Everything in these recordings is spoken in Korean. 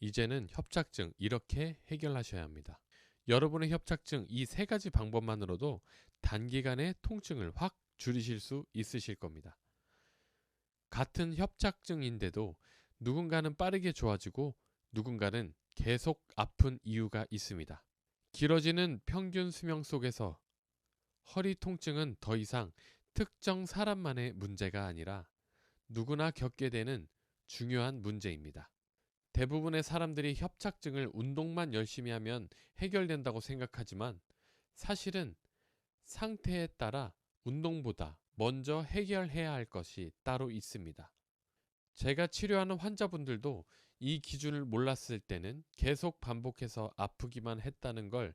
이제는 협착증 이렇게 해결하셔야 합니다. 여러분의 협착증 이 세 가지 방법만으로도 단기간에 통증을 확 줄이실 수 있으실 겁니다. 같은 협착증인데도 누군가는 빠르게 좋아지고 누군가는 계속 아픈 이유가 있습니다. 길어지는 평균 수명 속에서 허리 통증은 더 이상 특정 사람만의 문제가 아니라 누구나 겪게 되는 중요한 문제입니다. 대부분의 사람들이 협착증을 운동만 열심히 하면 해결된다고 생각하지만 사실은 상태에 따라 운동보다 먼저 해결해야 할 것이 따로 있습니다. 제가 치료하는 환자분들도 이 기준을 몰랐을 때는 계속 반복해서 아프기만 했다는 걸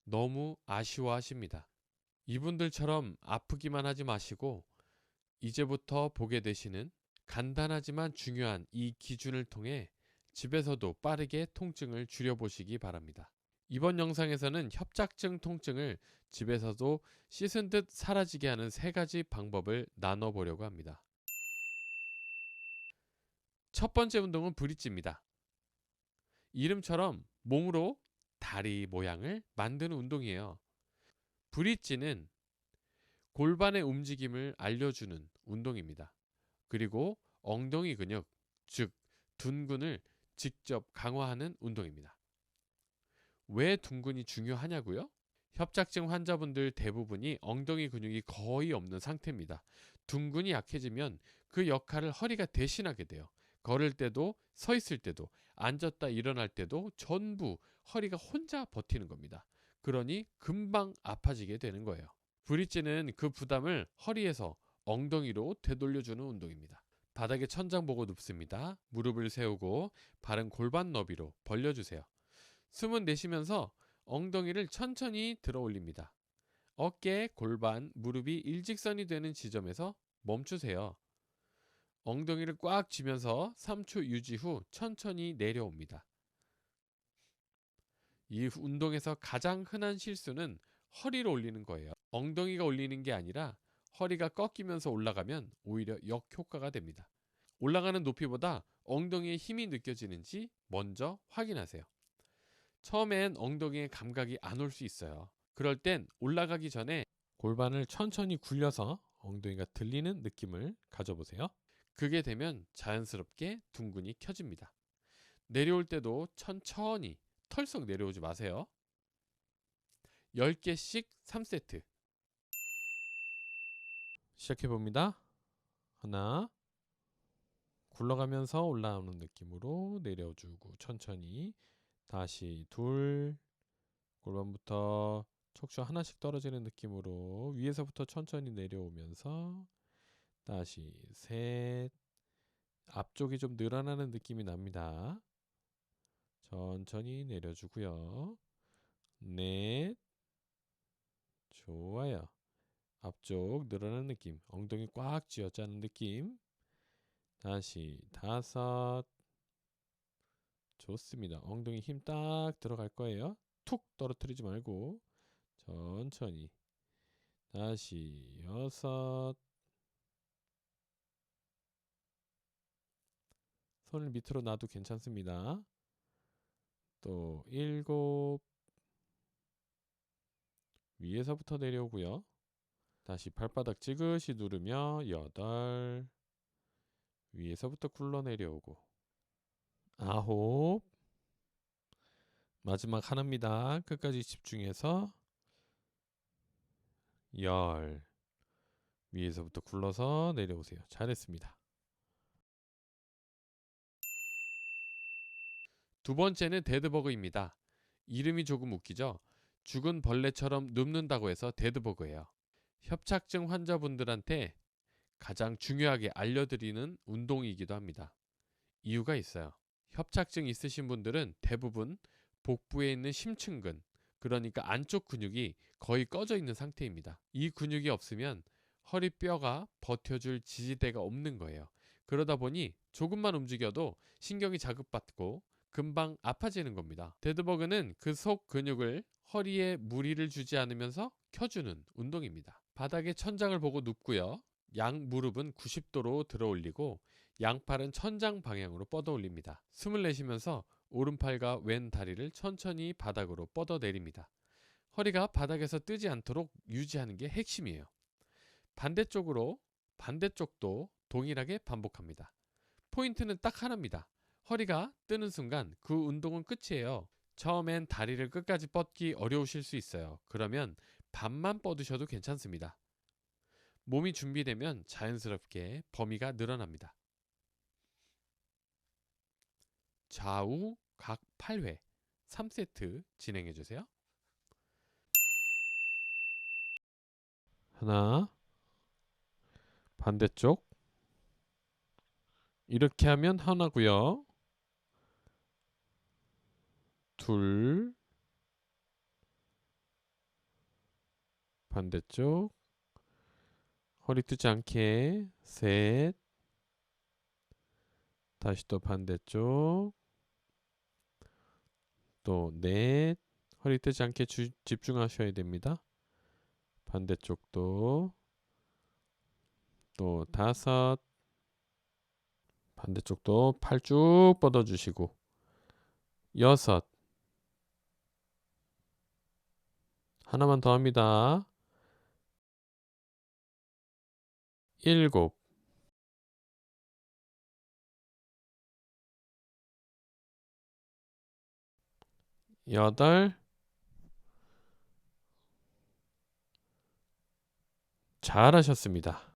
너무 아쉬워하십니다. 이분들처럼 아프기만 하지 마시고 이제부터 보게 되시는 간단하지만 중요한 이 기준을 통해 집에서도 빠르게 통증을 줄여보시기 바랍니다. 이번 영상에서는 협착증 통증을 집에서도 씻은 듯 사라지게 하는 세 가지 방법을 나눠보려고 합니다. 첫 번째 운동은 브릿지입니다. 이름처럼 몸으로 다리 모양을 만드는 운동이에요. 브릿지는 골반의 움직임을 알려주는 운동입니다. 그리고 엉덩이 근육, 즉 둔근을 직접 강화하는 운동입니다. 왜 둔근이 중요하냐고요? 협착증 환자분들 대부분이 엉덩이 근육이 거의 없는 상태입니다. 둔근이 약해지면 그 역할을 허리가 대신하게 돼요. 걸을 때도 서 있을 때도 앉았다 일어날 때도 전부 허리가 혼자 버티는 겁니다. 그러니 금방 아파지게 되는 거예요. 브릿지는 그 부담을 허리에서 엉덩이로 되돌려주는 운동입니다. 바닥에 천장 보고 눕습니다. 무릎을 세우고 발은 골반 너비로 벌려주세요. 숨은 내쉬면서 엉덩이를 천천히 들어 올립니다. 어깨, 골반, 무릎이 일직선이 되는 지점에서 멈추세요. 엉덩이를 꽉 쥐면서 3초 유지 후 천천히 내려옵니다. 이 운동에서 가장 흔한 실수는 허리를 올리는 거예요. 엉덩이가 올리는 게 아니라 허리가 꺾이면서 올라가면 오히려 역효과가 됩니다. 올라가는 높이보다 엉덩이에 힘이 느껴지는지 먼저 확인하세요. 처음엔 엉덩이에 감각이 안 올 수 있어요. 그럴 땐 올라가기 전에 골반을 천천히 굴려서 엉덩이가 들리는 느낌을 가져보세요. 그게 되면 자연스럽게 둔근이 켜집니다. 내려올 때도 천천히 털썩 내려오지 마세요. 10개씩 3세트 시작해봅니다. 하나, 굴러가면서 올라오는 느낌으로 내려주고 천천히 다시 둘, 골반부터 척추 하나씩 떨어지는 느낌으로 위에서부터 천천히 내려오면서 다시 셋, 앞쪽이 좀 늘어나는 느낌이 납니다. 천천히 내려주고요. 넷, 좋아요. 앞쪽 늘어나는 느낌, 엉덩이 꽉 쥐어짜는 느낌. 다시 다섯, 좋습니다. 엉덩이 힘 딱 들어갈 거예요. 툭 떨어뜨리지 말고 천천히. 다시 여섯, 손을 밑으로 놔도 괜찮습니다. 또 일곱, 위에서부터 내려오고요. 다시 발바닥 지그시 누르며 여덟, 위에서부터 굴러 내려오고 아홉, 마지막 하나입니다. 끝까지 집중해서 열, 위에서부터 굴러서 내려오세요. 잘했습니다. 두 번째는 데드버그입니다. 이름이 조금 웃기죠? 죽은 벌레처럼 눕는다고 해서 데드버그예요. 협착증 환자분들한테 가장 중요하게 알려드리는 운동이기도 합니다. 이유가 있어요. 협착증 있으신 분들은 대부분 복부에 있는 심층근, 그러니까 안쪽 근육이 거의 꺼져 있는 상태입니다. 이 근육이 없으면 허리뼈가 버텨줄 지지대가 없는 거예요. 그러다 보니 조금만 움직여도 신경이 자극받고 금방 아파지는 겁니다. 데드버그는 그 속 근육을 허리에 무리를 주지 않으면서 켜주는 운동입니다. 바닥에 천장을 보고 눕고요. 양 무릎은 90도로 들어 올리고 양팔은 천장 방향으로 뻗어 올립니다. 숨을 내쉬면서 오른팔과 왼 다리를 천천히 바닥으로 뻗어 내립니다. 허리가 바닥에서 뜨지 않도록 유지하는 게 핵심이에요. 반대쪽도 동일하게 반복합니다. 포인트는 딱 하나입니다. 허리가 뜨는 순간 그 운동은 끝이에요. 처음엔 다리를 끝까지 뻗기 어려우실 수 있어요. 그러면 반만 뻗으셔도 괜찮습니다. 몸이 준비되면 자연스럽게 범위가 늘어납니다. 좌우 각 8회 3세트 진행해 주세요. 하나, 반대쪽 이렇게 하면 하나고요. 둘, 반대쪽 허리 뜨지 않게 셋, 다시 또 반대쪽 또 넷, 허리 뜨지 않게 집중하셔야 됩니다. 반대쪽도 또 다섯, 반대쪽도 팔 쭉 뻗어주시고 여섯, 하나만 더 합니다. 일곱, 여덟, 잘하셨습니다.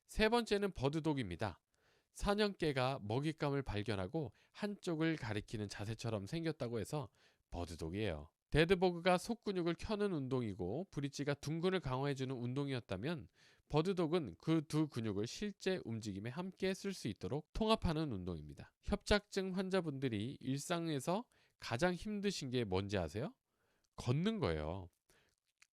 세 번째는 버드독입니다. 사냥개가 먹잇감을 발견하고 한쪽을 가리키는 자세처럼 생겼다고 해서 버드독이에요. 데드버그가 속근육을 켜는 운동이고 브릿지가 둔근을 강화해주는 운동이었다면 버드독은 그 두 근육을 실제 움직임에 함께 쓸 수 있도록 통합하는 운동입니다. 협착증 환자분들이 일상에서 가장 힘드신 게 뭔지 아세요? 걷는 거예요.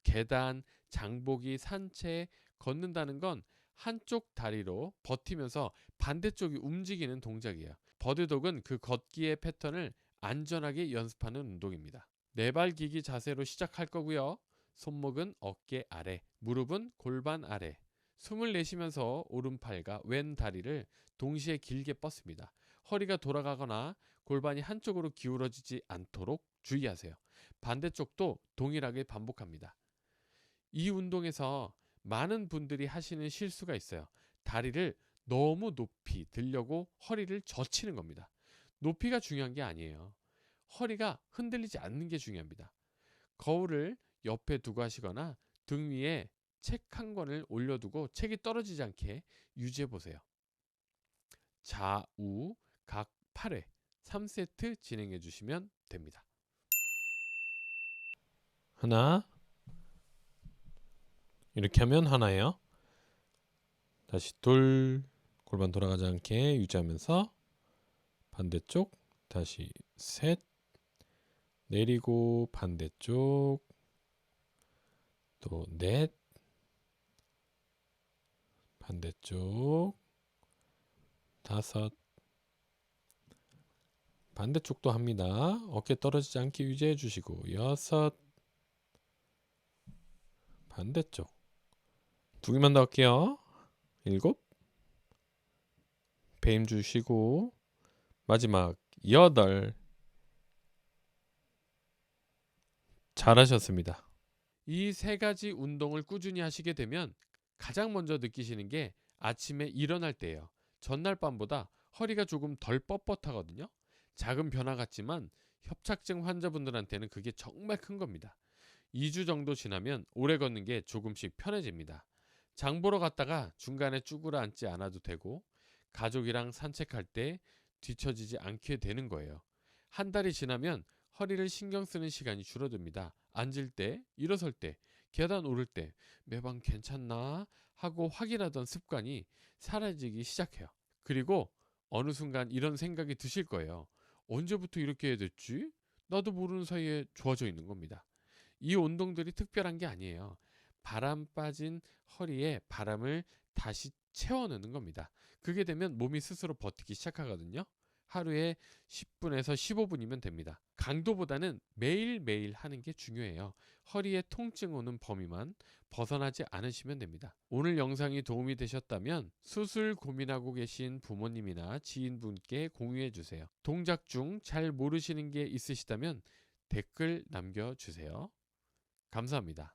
계단, 장보기, 산책, 걷는다는 건 한쪽 다리로 버티면서 반대쪽이 움직이는 동작이에요. 버드독은 그 걷기의 패턴을 안전하게 연습하는 운동입니다. 네발기기 자세로 시작할 거고요. 손목은 어깨 아래, 무릎은 골반 아래. 숨을 내쉬면서 오른팔과 왼 다리를 동시에 길게 뻗습니다. 허리가 돌아가거나 골반이 한쪽으로 기울어지지 않도록 주의하세요. 반대쪽도 동일하게 반복합니다. 이 운동에서 많은 분들이 하시는 실수가 있어요. 다리를 너무 높이 들려고 허리를 젖히는 겁니다. 높이가 중요한 게 아니에요. 허리가 흔들리지 않는 게 중요합니다. 거울을 옆에 두고 하시거나 등 위에 책 한 권을 올려두고 책이 떨어지지 않게 유지해 보세요. 좌우 각 8회 3세트 진행해 주시면 됩니다. 하나, 이렇게 하면 하나예요. 다시 둘, 골반 돌아가지 않게 유지하면서 반대쪽 다시 셋, 내리고 반대쪽 또 넷, 반대쪽 다섯, 반대쪽도 합니다. 어깨 떨어지지 않게 유지해 주시고 여섯, 반대쪽 두 개만 더 할게요. 일곱, 배 힘 주시고 마지막 여덟. 잘하셨습니다. 이 세 가지 운동을 꾸준히 하시게 되면 가장 먼저 느끼시는 게 아침에 일어날 때예요. 전날 밤보다 허리가 조금 덜 뻣뻣하거든요. 작은 변화 같지만 협착증 환자분들한테는 그게 정말 큰 겁니다. 2주 정도 지나면 오래 걷는 게 조금씩 편해집니다. 장 보러 갔다가 중간에 쭈그려 앉지 않아도 되고 가족이랑 산책할 때 뒤처지지 않게 되는 거예요. 한 달이 지나면 허리를 신경 쓰는 시간이 줄어듭니다. 앉을 때, 일어설 때, 계단 오를 때 매번 괜찮나 하고 확인하던 습관이 사라지기 시작해요. 그리고 어느 순간 이런 생각이 드실 거예요. 언제부터 이렇게 해야 됐지? 나도 모르는 사이에 좋아져 있는 겁니다. 이 운동들이 특별한 게 아니에요. 바람 빠진 허리에 바람을 다시 채워 넣는 겁니다. 그게 되면 몸이 스스로 버티기 시작하거든요. 하루에 10분에서 15분이면 됩니다. 강도보다는 매일매일 하는 게 중요해요. 허리에 통증 오는 범위만 벗어나지 않으시면 됩니다. 오늘 영상이 도움이 되셨다면 수술 고민하고 계신 부모님이나 지인분께 공유해 주세요. 동작 중 잘 모르시는 게 있으시다면 댓글 남겨주세요. 감사합니다.